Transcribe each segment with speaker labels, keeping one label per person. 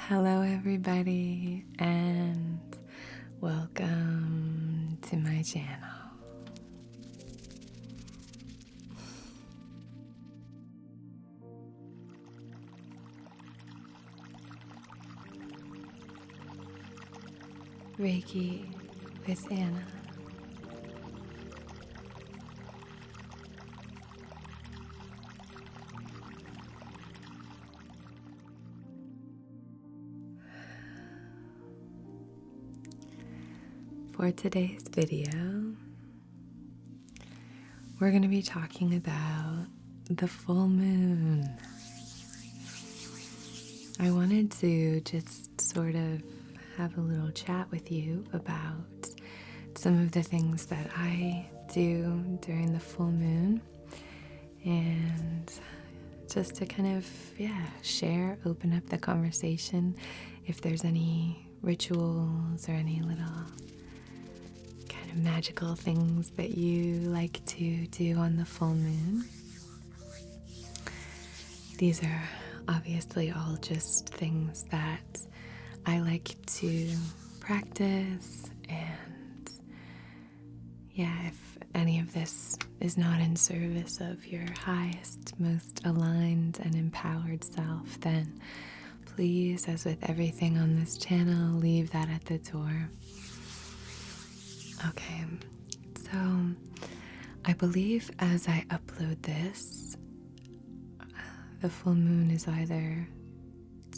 Speaker 1: Hello everybody and welcome to my channel. Reiki with Anna. For today's video, we're going to be talking about the full moon. I wanted to just sort of have a little chat with you about some of the things that I do during the full moon and just to kind of, share, open up the conversation if there's any rituals or any little kind of magical things that you like to do on the full moon. These are obviously all just things that I like to practice, and if any of this is not in service of your highest, most aligned and empowered self, then please, as with everything on this channel, leave that at the door. Okay, so I believe as I upload this, the full moon is either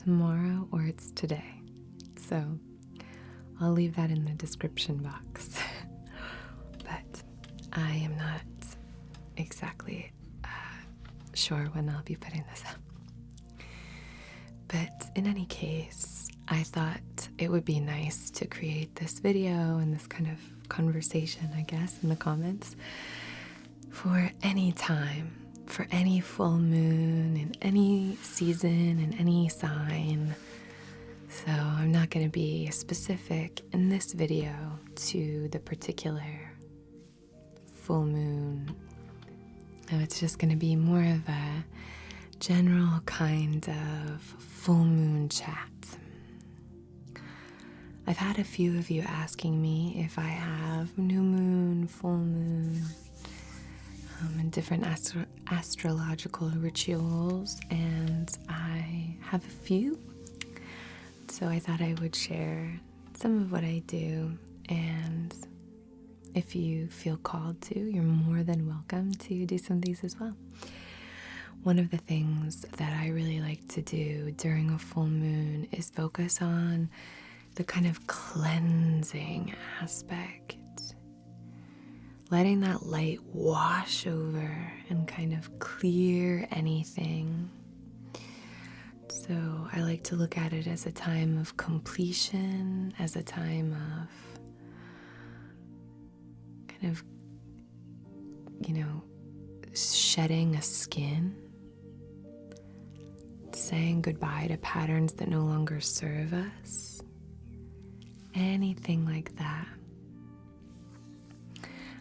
Speaker 1: tomorrow or it's today. So I'll leave that in the description box. But I am not exactly sure when I'll be putting this up. But in any case, I thought it would be nice to create this video and this kind of conversation, I guess, in the comments for any time, for any full moon in any season and any sign. So I'm not going to be specific in this video to the particular full moon. No, it's just going to be more of a general kind of full moon chat. I've had a few of you asking me if I have new moon, full moon, and different astrological rituals, and I have a few. So I thought I would share some of what I do, and if you feel called to, you're more than welcome to do some of these as well. One of the things that I really like to do during a full moon is focus on the kind of cleansing aspect. Letting that light wash over and kind of clear anything. So I like to look at it as a time of completion, as a time of kind of, shedding a skin, saying goodbye to patterns that no longer serve us, anything like that.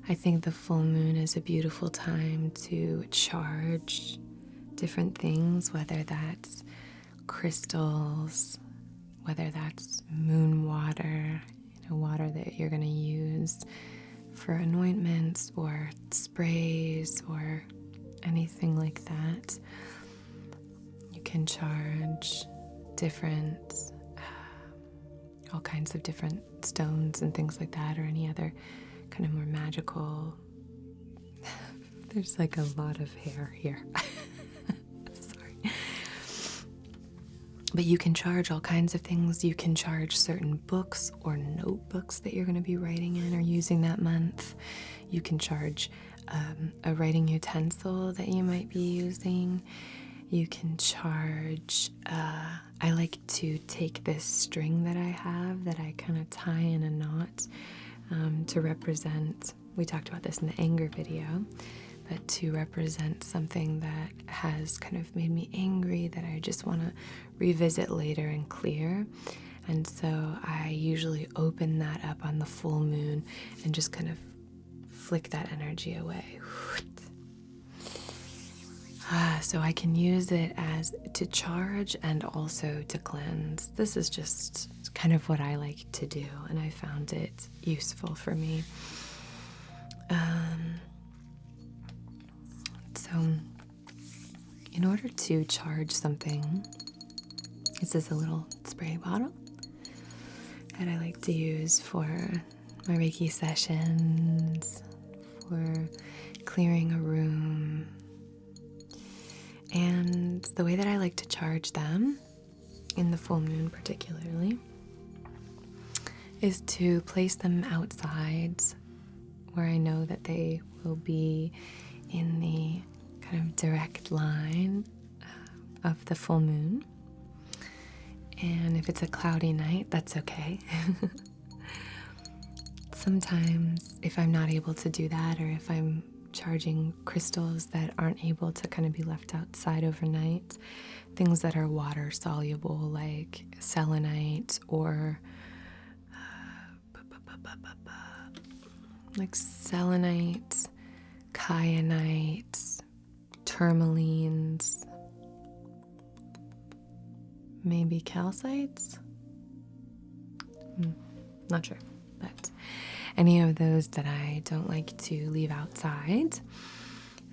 Speaker 1: I think the full moon is a beautiful time to charge different things, whether that's crystals, whether that's moon water, water that you're going to use for anointments or sprays or anything like that. You can charge different, all kinds of different stones and things like that, or any other kind of more magical. There's like a lot of hair here. Sorry. But you can charge all kinds of things. You can charge certain books or notebooks that you're going to be writing in or using that month. You can charge a writing utensil that you might be using. You can charge, I like to take this string that I have that I kind of tie in a knot to represent, we talked about this in the anger video, but to represent something that has kind of made me angry that I just want to revisit later and clear. And so I usually open that up on the full moon and just kind of flick that energy away. So I can use it as to charge and also to cleanse. This is just kind of what I like to do, and I found it useful for me. So in order to charge something, this is a little spray bottle that I like to use for my Reiki sessions, for clearing a room. And the way that I like to charge them, in the full moon particularly, is to place them outside where I know that they will be in the kind of direct line of the full moon. And if it's a cloudy night, that's okay. Sometimes if I'm not able to do that, or if I'm charging crystals that aren't able to kind of be left outside overnight, things that are water soluble like selenite or kyanite, tourmalines, maybe calcites? Not sure, but any of those that I don't like to leave outside,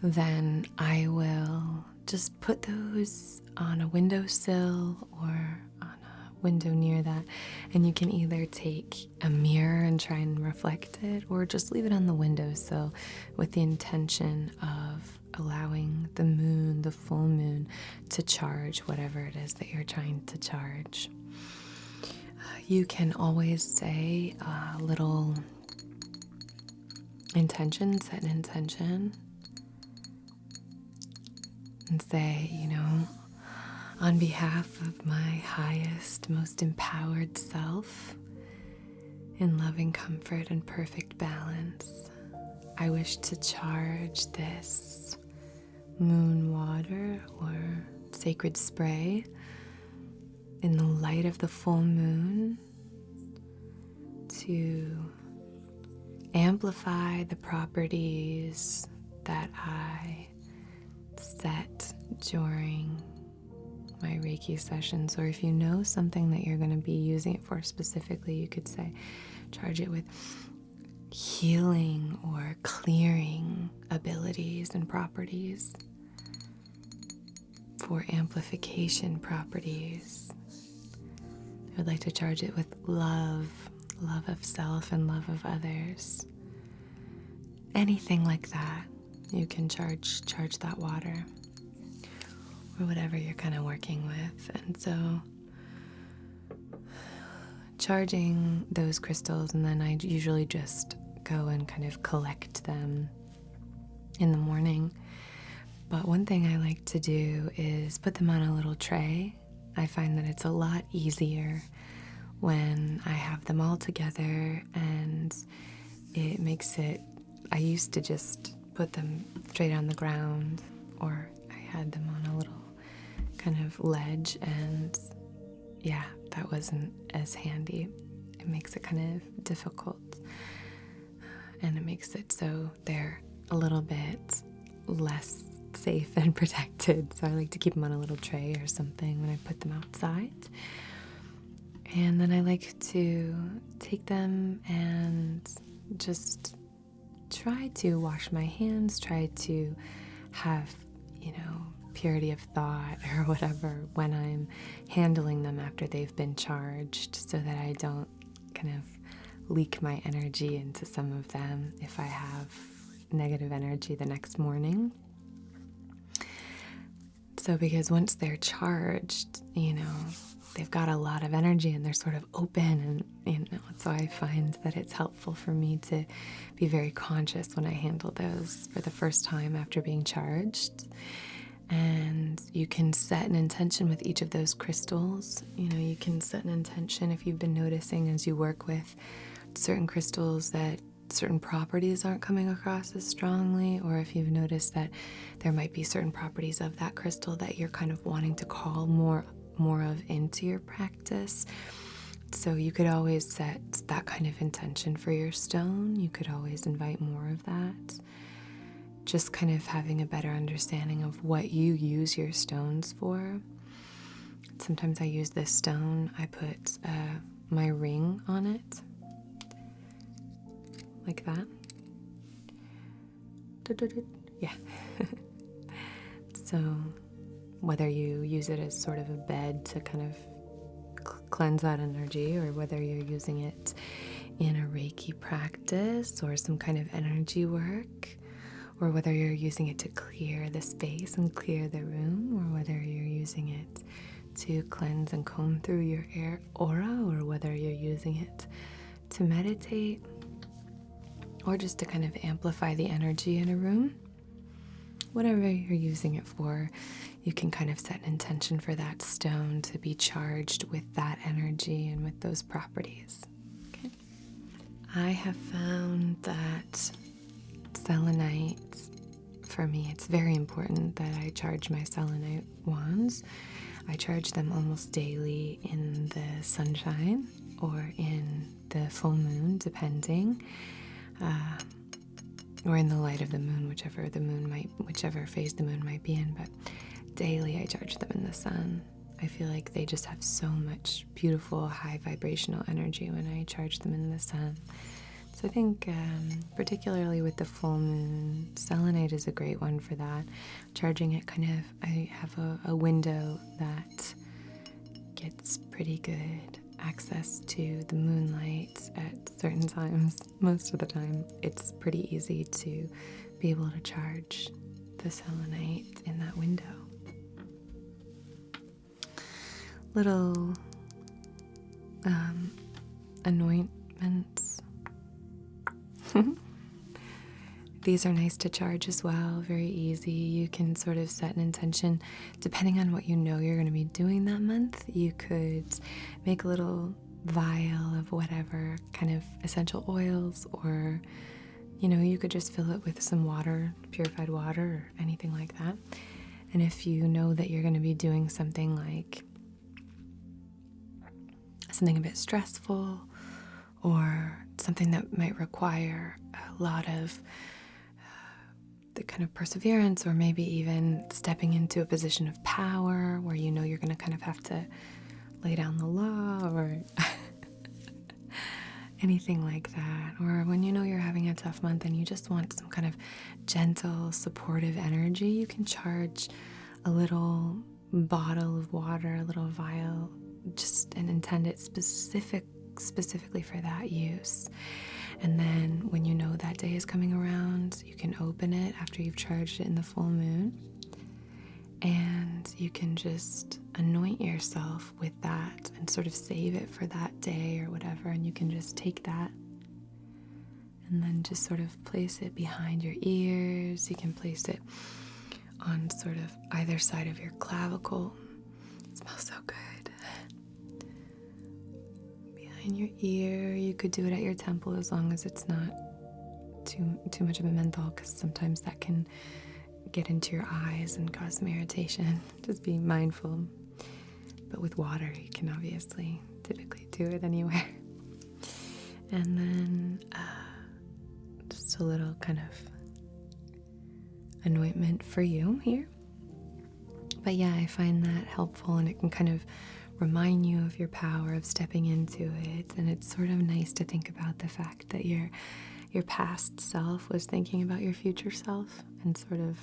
Speaker 1: then I will just put those on a windowsill or on a window near that. And you can either take a mirror and try and reflect it, or just leave it on the windowsill with the intention of allowing the moon, the full moon, to charge whatever it is that you're trying to charge. You can always say a little intention, set an intention, and say, on behalf of my highest, most empowered self, in loving comfort and perfect balance, I wish to charge this moon water or sacred spray in the light of the full moon to amplify the properties that I set during my Reiki sessions. Or if you know something that you're going to be using it for specifically, you could say, charge it with healing or clearing abilities and properties, for amplification properties. I would like to charge it with love of self and love of others. Anything like that, you can charge that water, or whatever you're kind of working with. And so charging those crystals, and then I usually just go and kind of collect them in the morning. But one thing I like to do is put them on a little tray. I find that it's a lot easier when I have them all together, and it makes it, I used to just put them straight on the ground, or I had them on a little kind of ledge, and yeah, that wasn't as handy. It makes it kind of difficult, and it makes it so they're a little bit less safe and protected. So I like to keep them on a little tray or something when I put them outside. And then I like to take them and just try to wash my hands, try to have, purity of thought or whatever when I'm handling them after they've been charged, so that I don't kind of leak my energy into some of them if I have negative energy the next morning. So because once they're charged, they've got a lot of energy and they're sort of open, and so I find that it's helpful for me to be very conscious when I handle those for the first time after being charged. And you can set an intention with each of those crystals. You can set an intention if you've been noticing as you work with certain crystals that certain properties aren't coming across as strongly, or if you've noticed that there might be certain properties of that crystal that you're kind of wanting to call more of into your practice. So you could always set that kind of intention for your stone. You could always invite more of that. just kind of having a better understanding of what you use your stones for. Sometimes I use this stone, I put my ring on it, like that. Yeah. So whether you use it as sort of a bed to kind of cleanse that energy, or whether you're using it in a Reiki practice or some kind of energy work, or whether you're using it to clear the space and clear the room, or whether you're using it to cleanse and comb through your aura, or whether you're using it to meditate, or just to kind of amplify the energy in a room. Whatever you're using it for, you can kind of set an intention for that stone to be charged with that energy and with those properties. Okay. I have found that selenite, for me, it's very important that I charge my selenite wands. I charge them almost daily in the sunshine or in the full moon, depending. Or in the light of the moon, whichever phase the moon might be in, but daily I charge them in the sun. I feel like they just have so much beautiful, high vibrational energy when I charge them in the sun. So I think particularly with the full moon, selenite is a great one for that. Charging it I have a window that gets pretty good access to the moonlight at certain times. Most of the time it's pretty easy to be able to charge the selenite in that window. Little anointments. These are nice to charge as well, very easy. You can sort of set an intention depending on what you know you're going to be doing that month. You could make a little vial of whatever kind of essential oils, or you could just fill it with some water, purified water, or anything like that. And if you know that you're going to be doing something a bit stressful, or something that might require a lot of the kind of perseverance, or maybe even stepping into a position of power where you're going to kind of have to lay down the law, or anything like that, or when you're having a tough month and you just want some kind of gentle, supportive energy, you can charge a little bottle of water, a little vial, and intend it specifically for that use. And then when that day is coming around, you can open it after you've charged it in the full moon, and you can just anoint yourself with that and sort of save it for that day or whatever. And you can just take that and then just sort of place it behind your ears. You can place it on sort of either side of your clavicle. It smells so good. In your ear. You could do it at your temple, as long as it's not too much of a menthol, because sometimes that can get into your eyes and cause some irritation. Just be mindful. But with water, you can obviously typically do it anywhere. And then just a little kind of anointment for you here. But yeah, I find that helpful, and it can kind of remind you of your power of stepping into it. And it's sort of nice to think about the fact that your past self was thinking about your future self, and sort of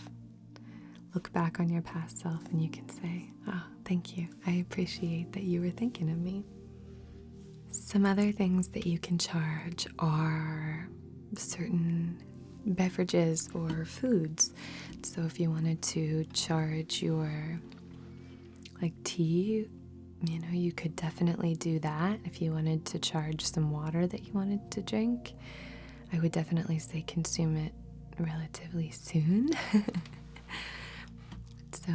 Speaker 1: look back on your past self and you can say, oh, thank you. I appreciate that you were thinking of me. Some other things that you can charge are certain beverages or foods. So if you wanted to charge your tea, you could definitely do that. If you wanted to charge some water that you wanted to drink, I would definitely say consume it relatively soon. So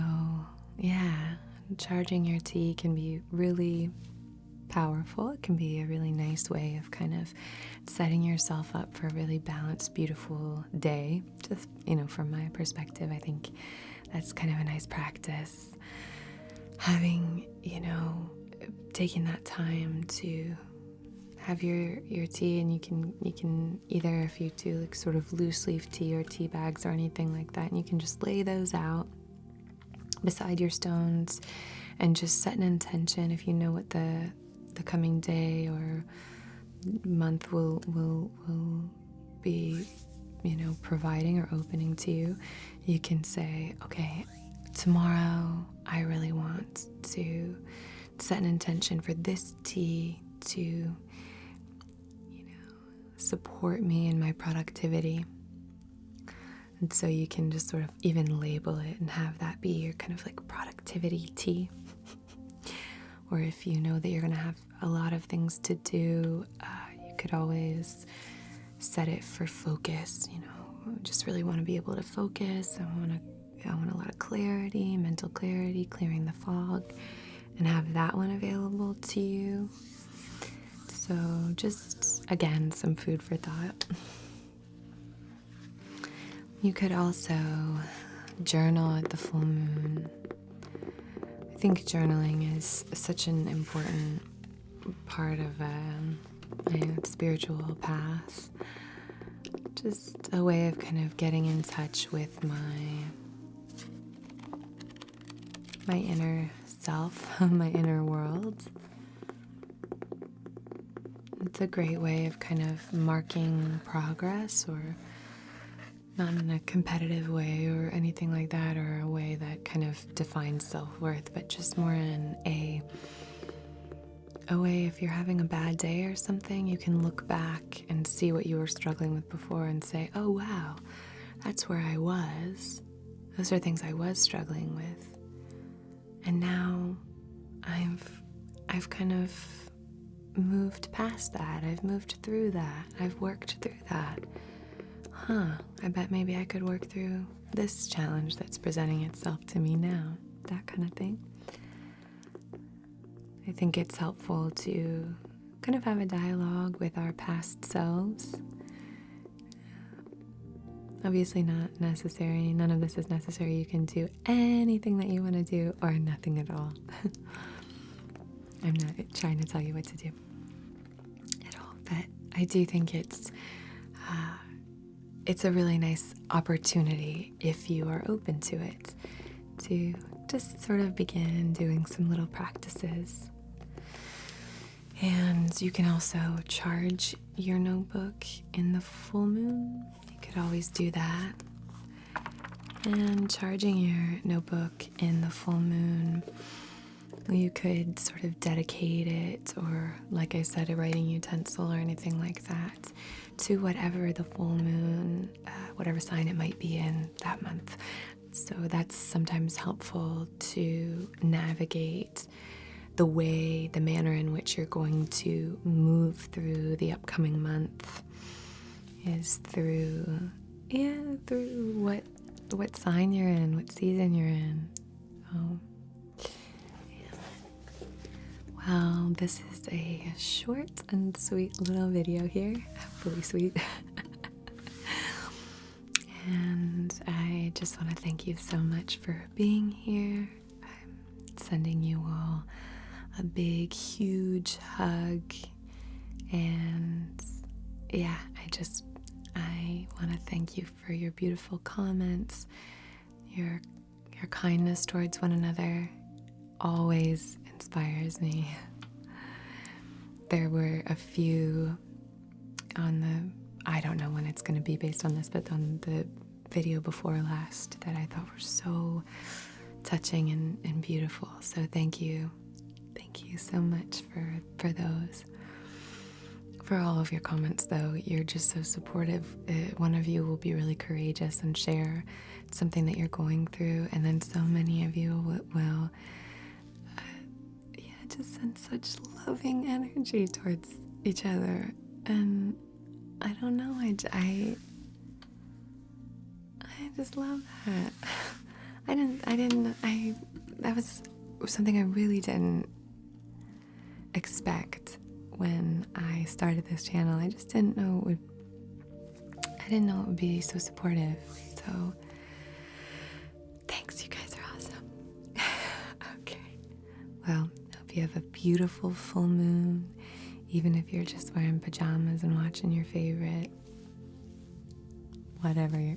Speaker 1: yeah, charging your tea can be really powerful. It can be a really nice way of kind of setting yourself up for a really balanced, beautiful day. Just, from my perspective, I think that's kind of a nice practice. Having, taking that time to have your tea, and you can either, if you do like sort of loose leaf tea or tea bags or anything like that, and you can just lay those out beside your stones and just set an intention. If you know what the coming day or month will be, providing or opening to you, you can say, okay, tomorrow I really want to set an intention for this tea to, support me in my productivity. And so you can just sort of even label it and have that be your kind of like productivity tea. Or if you know that you're going to have a lot of things to do, you could always set it for focus. Just really want to be able to focus. I want a lot of clarity, mental clarity, clearing the fog, and have that one available to you. So just, again, some food for thought. You could also journal at the full moon. I think journaling is such an important part of my spiritual path. Just a way of kind of getting in touch with my inner self, my inner world. It's a great way of kind of marking progress, or not in a competitive way or anything like that, or a way that kind of defines self-worth, but just more in a way, if you're having a bad day or something, you can look back and see what you were struggling with before and say, oh wow, that's where I was. Those are things I was struggling with. And now I've kind of moved past that. I've moved through that. I've worked through that. I bet maybe I could work through this challenge that's presenting itself to me now. That kind of thing. I think it's helpful to kind of have a dialogue with our past selves. Obviously not necessary. None of this is necessary. You can do anything that you want to do, or nothing at all. I'm not trying to tell you what to do at all, but I do think it's a really nice opportunity, if you are open to it, to just sort of begin doing some little practices. And you can also charge your notebook in the full moon. You could always do that. And charging your notebook in the full moon, you could sort of dedicate it, or like I said, a writing utensil or anything like that, to whatever the full moon, whatever sign it might be in that month. So that's sometimes helpful to navigate the manner in which you're going to move through the upcoming month is through what sign you're in, what season you're in. Well, this is a short and sweet little video here, hopefully sweet. And I just want to thank you so much for being here. I'm sending you all a big, huge hug. And yeah, I want to thank you for your beautiful comments, your kindness towards one another. Always inspires me. There were a few I don't know when it's going to be based on this, but on the video before last, that I thought were so touching and beautiful. So thank you. Thank you so much for those. For all of your comments, though, you're just so supportive. One of you will be really courageous and share something that you're going through, and then so many of you will just send such loving energy towards each other. And I don't know, I just love that. That was something I really didn't expect when I started this channel. I just didn't know it would be so supportive. So thanks, you guys are awesome. Okay. Well, I hope you have a beautiful full moon even if you're just wearing pajamas and watching your favorite whatever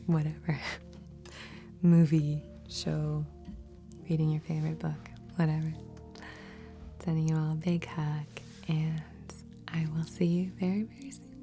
Speaker 1: movie, show, reading your favorite book, whatever. Sending you all a big hug, and I will see you very, very soon.